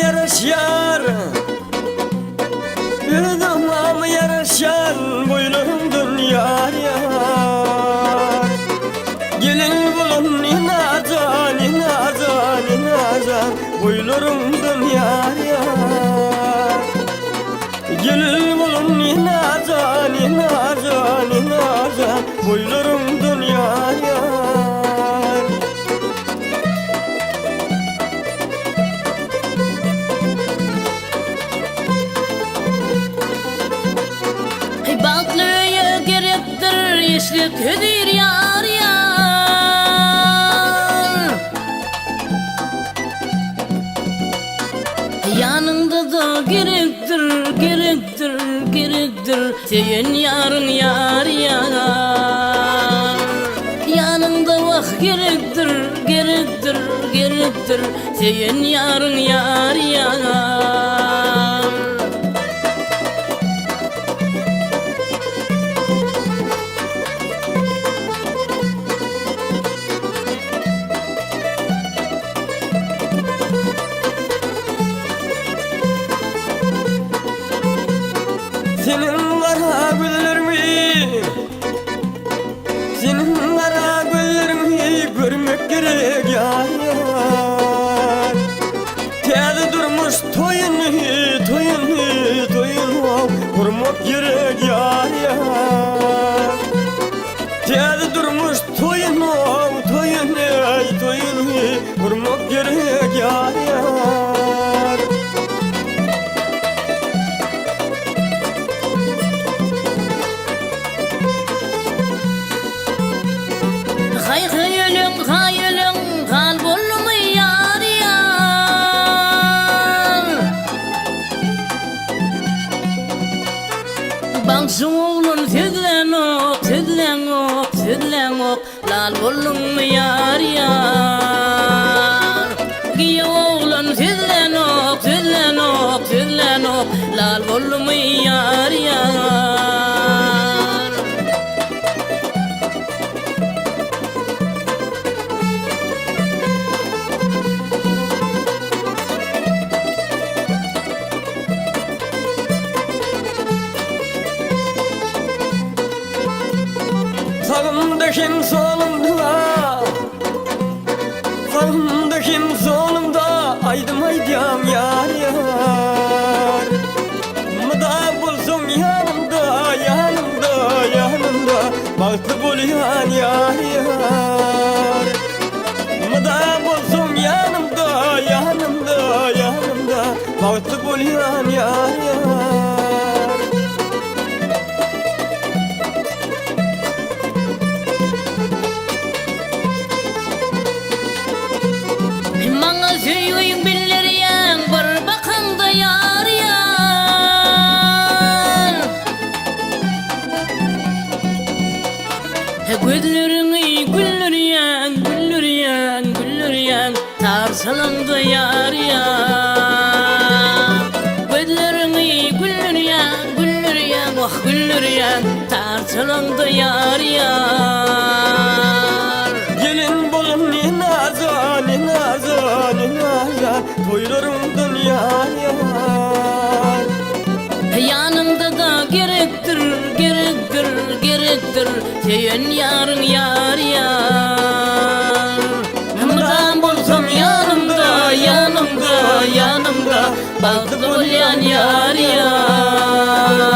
yaraşar, tamam yaraşar, boylumdun yar yar. Gelin bulun inazan, inazan, inazan, boylumdun yar yar. Gelin bulun inazan, inazan, inazan, boylumdun yar yar. Baklıya gerektir işlik hüdür yar yar. Yanında da gerektir, gerektir, gerektir senin yarın yar yar. Yanında vak gerektir, gerektir, gerektir senin yarın yar yar. Senin kara güllerimi, senin kara güllerimi görmek gerek yar yar. Teyze durmuş toyunu, toyunu, toyunu kurmak gerek yar yar. Teyze durmuş toyunu, toyunu, toyunu kurmak gerek yar yar. Hayalın, hayalın, kalbolumu yar yar. Bangsın oğlun tezlen ok, tezlen ok, tezlen ok, lal bolumu yar yar. Giy oğlun tezlen ok, tezlen ok, tezlen ok, lal bolumu yar yar. Sağımdakım solumda, sağımdakım solumda, aydım aydım yar yar. Mıda bulsun yanımda, yanımda, yanımda, baktı buluyan yar yar. Mıda bulsun yanımda, yanımda, yanımda, baktı buluyan yar yar. Söyleyin billeriyen bir bakanda yar yar. Güllerini gülleriyen, gülleriyen, gülleriyen tarsalandı yar yar. Güllerini gülleriyen, gülleriyen, vah gülleriyen tarsalandı yar yar. Gelin bulun inazan, inazan, inazan, toylarımdan yar yar. Yanımda da gerektir, gerektir, gerektir senin yarın yar yar. Mıdan bulsam yanımda, yanımda, yanımda baktı bulyan yar yar.